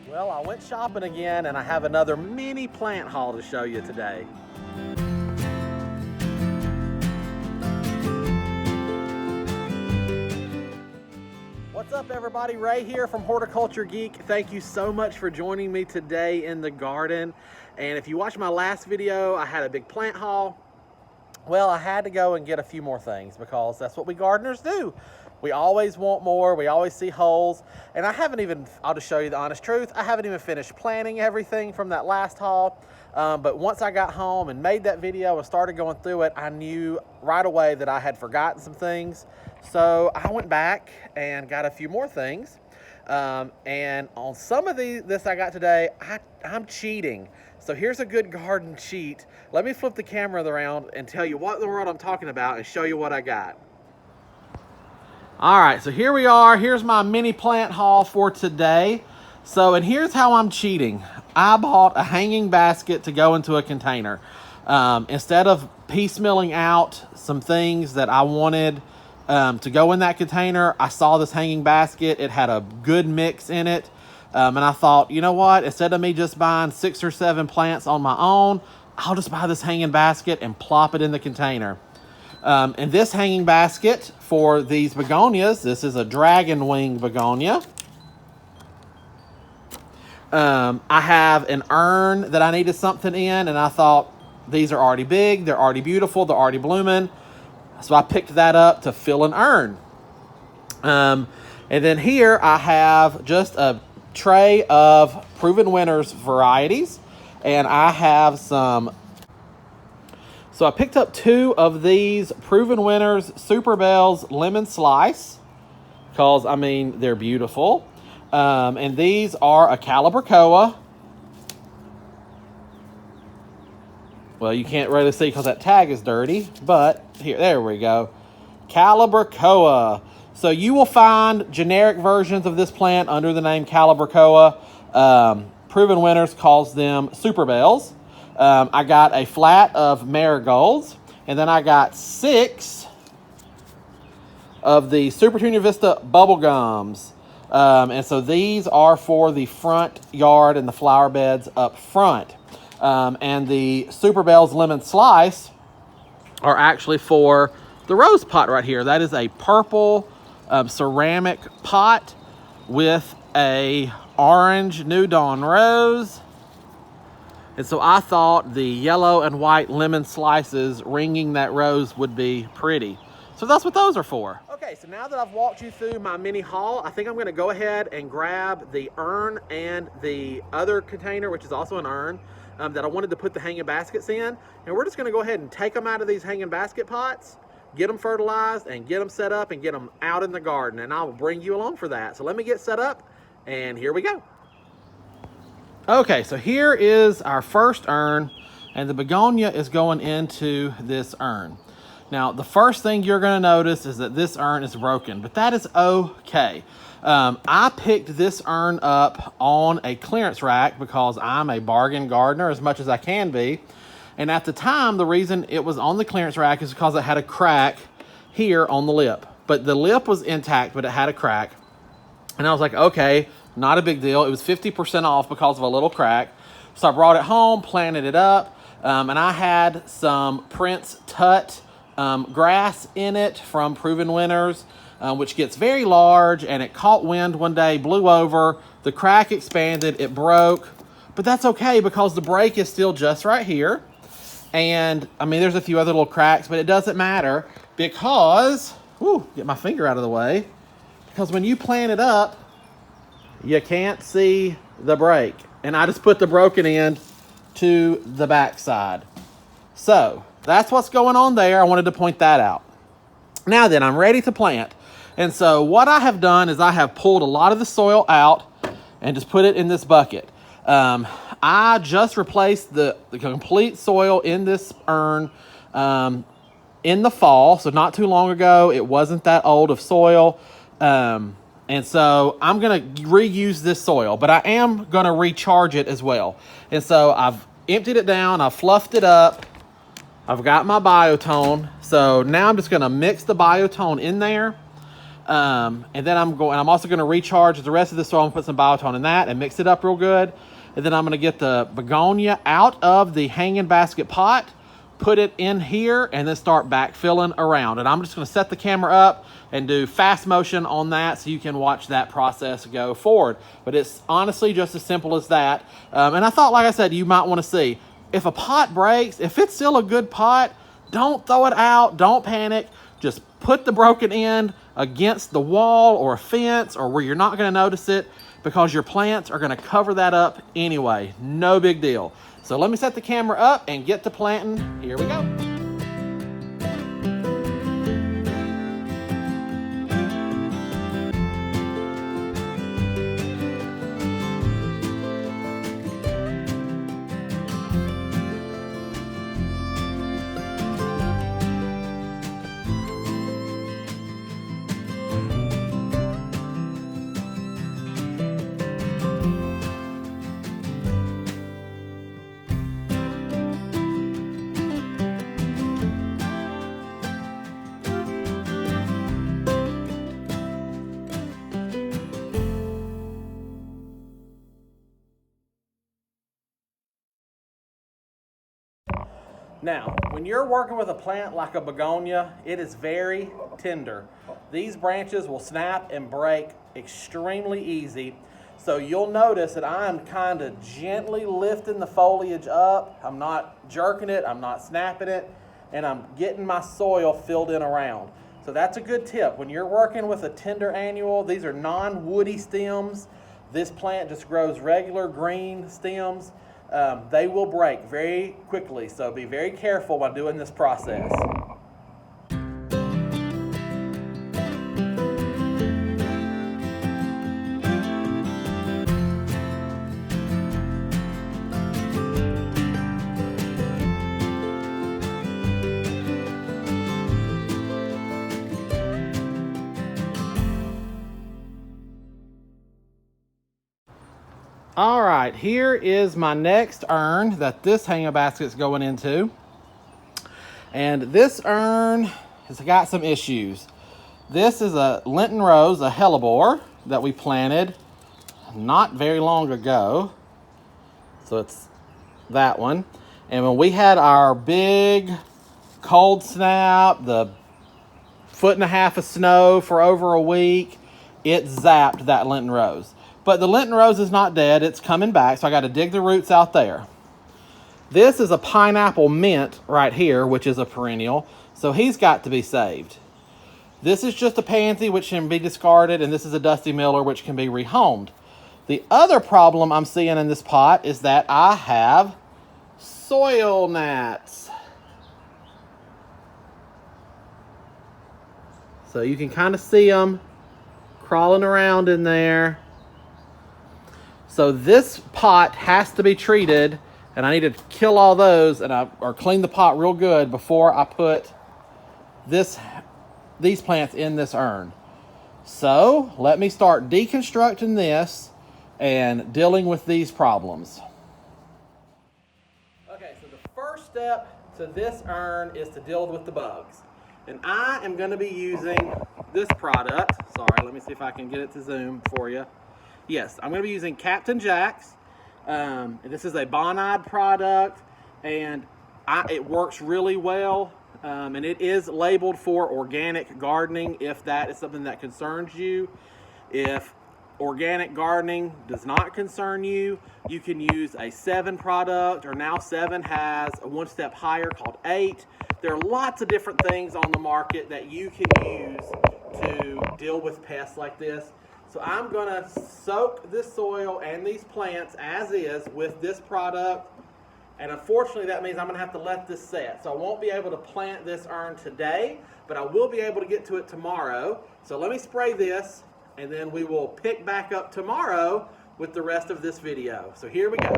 Well, I went shopping again and I have another mini plant haul to show you today. What's up everybody, Ray here from Horticulture Geek. Thank you so much for joining me today in the garden. And if you watched my last video, I had a big plant haul. Well, I had to go and get a few more things because that's what we gardeners do. We always want more, we always see holes, and I haven't even, I'll just show you the honest truth, I haven't even finished planting everything from that last haul, but once I got home and made that video and started going through it, I knew right away that I had forgotten some things. So I went back and got a few more things, and on some of this I got today, I'm cheating. So here's a good garden cheat. Let me flip the camera around and tell you what in the world I'm talking about and show you what I got. All right, so here we are. Here's my mini plant haul for today. And here's how I'm cheating. I bought a hanging basket to go into a container. Instead of piecemealing out some things that I wanted to go in that container, I saw this hanging basket. It had a good mix in it. And I thought, you know what? Instead of me just buying 6 or 7 plants on my own, I'll just buy this hanging basket and plop it in the container. And this hanging basket for these begonias, this is a dragon wing begonia. I have an urn that I needed something in, and I thought these are already big, they're already beautiful, they're already blooming. So I picked that up to fill an urn. And then here I have just a tray of Proven Winners varieties, and I have some. So I picked up 2 of these Proven Winners Super Bells Lemon Slice because, I mean, they're beautiful. And these are a Calibrachoa. Well, you can't really see because that tag is dirty, but there we go. Calibrachoa. So you will find generic versions of this plant under the name Calibrachoa. Proven Winners calls them Super Bells. I got a flat of marigolds, and then I got 6 of the Super Tunia Vista bubble gums. And so these are for the front yard and the flower beds up front. And the Super Bells Lemon Slice are actually for the rose pot right here. That is a purple ceramic pot with a orange New Dawn rose. And so I thought the yellow and white lemon slices ringing that rose would be pretty. So that's what those are for. Okay, so now that I've walked you through my mini haul, I think I'm gonna go ahead and grab the urn and the other container, which is also an urn, that I wanted to put the hanging baskets in. And we're just gonna go ahead and take them out of these hanging basket pots, get them fertilized, and get them set up and get them out in the garden. And I will bring you along for that. So let me get set up, and here we go. Okay, so here is our first urn, and the begonia is going into this urn. Now, the first thing you're going to notice is that this urn is broken, but that is okay. I picked this urn up on a clearance rack because I'm a bargain gardener as much as I can be. And at the time, the reason it was on the clearance rack is because it had a crack here on the lip. But the lip was intact, but it had a crack. And I was like, okay, not a big deal. It was 50% off because of a little crack. So I brought it home, planted it up, and I had some Prince Tut grass in it from Proven Winners, which gets very large, and it caught wind one day, blew over, the crack expanded, it broke, but that's okay because the break is still just right here. And I mean, there's a few other little cracks, but it doesn't matter because, get my finger out of the way, because when you plant it up, you can't see the break. And I just put the broken end to the back side. So that's what's going on there. I wanted to point that out. Now then, I'm ready to plant. And so what I have done is I have pulled a lot of the soil out and just put it in this bucket. I just replaced the complete soil in this urn in the fall. So not too long ago. It wasn't that old of soil. And so I'm going to reuse this soil, but I am going to recharge it as well. And so I've emptied it down. I've fluffed it up. I've got my biotone. So now I'm just going to mix the biotone in there. And then I'm also going to recharge the rest of the soil and put some biotin in that and mix it up real good. And then I'm going to get the begonia out of the hanging basket pot, put it in here, and then start backfilling around. And I'm just going to set the camera up and do fast motion on that so you can watch that process go forward. But it's honestly just as simple as that. And I thought, like I said, you might want to see if a pot breaks, if it's still a good pot, don't throw it out, don't panic. Just put the broken end against the wall or a fence or where you're not going to notice it, because your plants are going to cover that up anyway. No big deal. So let me set the camera up and get to planting. Here we go. Now, when you're working with a plant like a begonia, it is very tender. These branches will snap and break extremely easy. So you'll notice that I'm kind of gently lifting the foliage up. I'm not jerking it, I'm not snapping it, and I'm getting my soil filled in around. So that's a good tip. When you're working with a tender annual, these are non-woody stems. This plant just grows regular green stems. They will break very quickly, so be very careful while doing this process. All right, here is my next urn that this hanger basket's going into. And this urn has got some issues. This is a Lenten rose, a Hellebore, that we planted not very long ago. So it's that one. And when we had our big cold snap, the 1.5 feet of snow for over a week, it zapped that Lenten rose. But the Lenten rose is not dead, it's coming back, so I got to dig the roots out there. This is a pineapple mint right here, which is a perennial, so he's got to be saved. This is just a pansy, which can be discarded, and this is a dusty miller, which can be rehomed. The other problem I'm seeing in this pot is that I have soil gnats. So you can kind of see them crawling around in there. So this pot has to be treated, and I need to kill all those or clean the pot real good before I put these plants in this urn. So let me start deconstructing this and dealing with these problems. Okay, so the first step to this urn is to deal with the bugs. And I am going to be using this product. Sorry, let me see if I can get it to zoom for you. Yes, I'm going to be using Captain Jack's. This is a bonide product, and it works really well. And it is labeled for organic gardening if that is something that concerns you. If organic gardening does not concern you, you can use a 7 product, or now 7 has a one step higher called 8. There are lots of different things on the market that you can use to deal with pests like this. So I'm going to soak this soil and these plants as is with this product. And unfortunately, that means I'm going to have to let this set. So I won't be able to plant this urn today, but I will be able to get to it tomorrow. So let me spray this, and then we will pick back up tomorrow with the rest of this video. So here we go.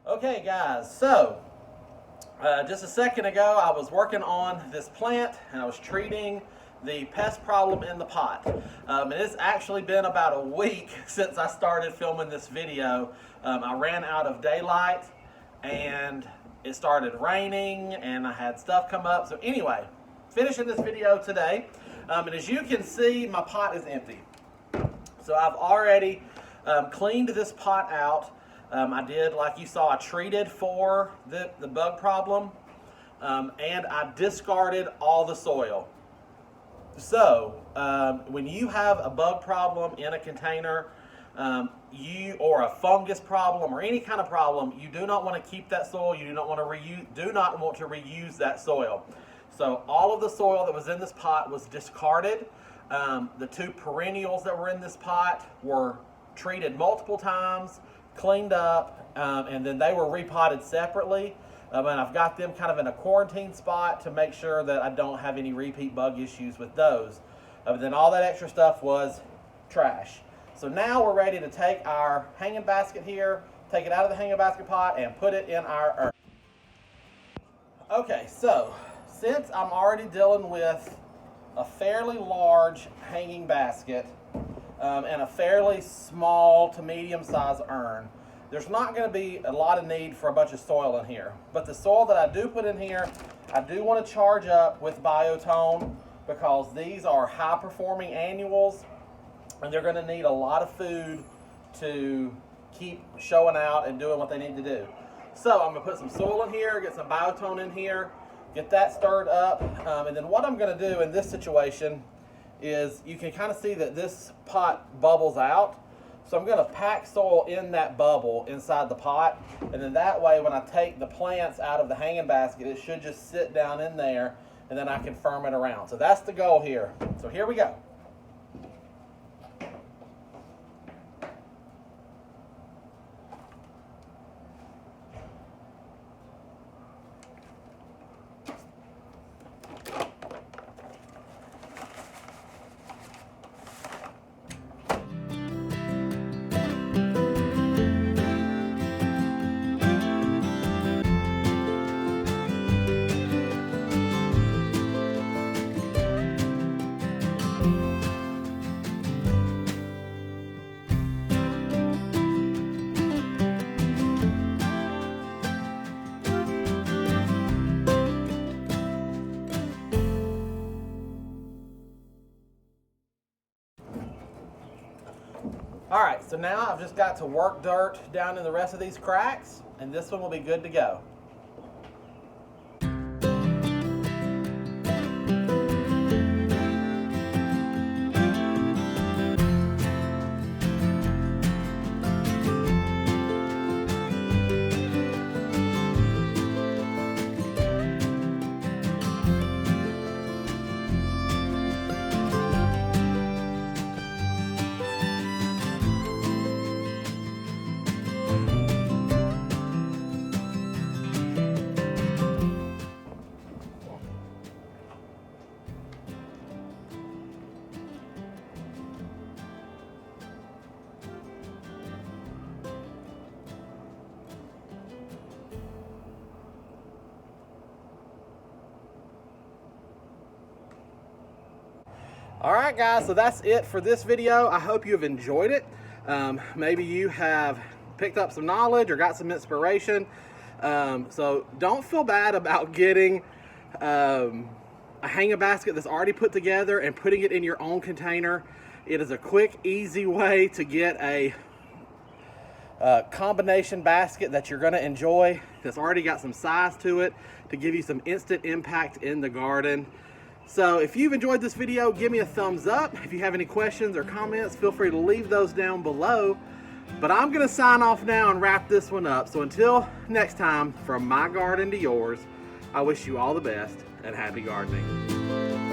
Okay guys, so just a second ago I was working on this plant and I was treating the pest problem in the pot. It's actually been about a week since I started filming this video. I ran out of daylight and it started raining and I had stuff come up. So anyway, finishing this video today. And as you can see, my pot is empty. So I've already cleaned this pot out. I did, like you saw, I treated for the bug problem, and I discarded all the soil. So when you have a bug problem in a container, or a fungus problem or any kind of problem, you do not want to keep that soil. You do not want to reuse that soil. So all of the soil that was in this pot was discarded. The 2 perennials that were in this pot were treated multiple times, cleaned up, and then they were repotted separately. And I've got them kind of in a quarantine spot to make sure that I don't have any repeat bug issues with those. Then all that extra stuff was trash. So now we're ready to take our hanging basket here, take it out of the hanging basket pot and put it in our urn. Okay, so since I'm already dealing with a fairly large hanging basket and a fairly small to medium sized urn, there's not going to be a lot of need for a bunch of soil in here. But the soil that I do put in here, I do want to charge up with biotone because these are high performing annuals and they're going to need a lot of food to keep showing out and doing what they need to do. So I'm going to put some soil in here, get some biotone in here, get that stirred up, and then what I'm going to do in this situation is you can kind of see that this pot bubbles out. So I'm going to pack soil in that bubble inside the pot, and then that way when I take the plants out of the hanging basket, it should just sit down in there, and then I can firm it around. So that's the goal here. So here we go. All right, so now I've just got to work dirt down in the rest of these cracks, and this one will be good to go. All right, guys, so that's it for this video. I hope you have enjoyed it. Maybe you have picked up some knowledge or got some inspiration. So don't feel bad about getting a hanging basket that's already put together and putting it in your own container. It is a quick, easy way to get a combination basket that you're going to enjoy, that's already got some size to it to give you some instant impact in the garden. So if you've enjoyed this video, give me a thumbs up. If you have any questions or comments, feel free to leave those down below. But I'm going to sign off now and wrap this one up. So until next time, from my garden to yours, I wish you all the best and happy gardening.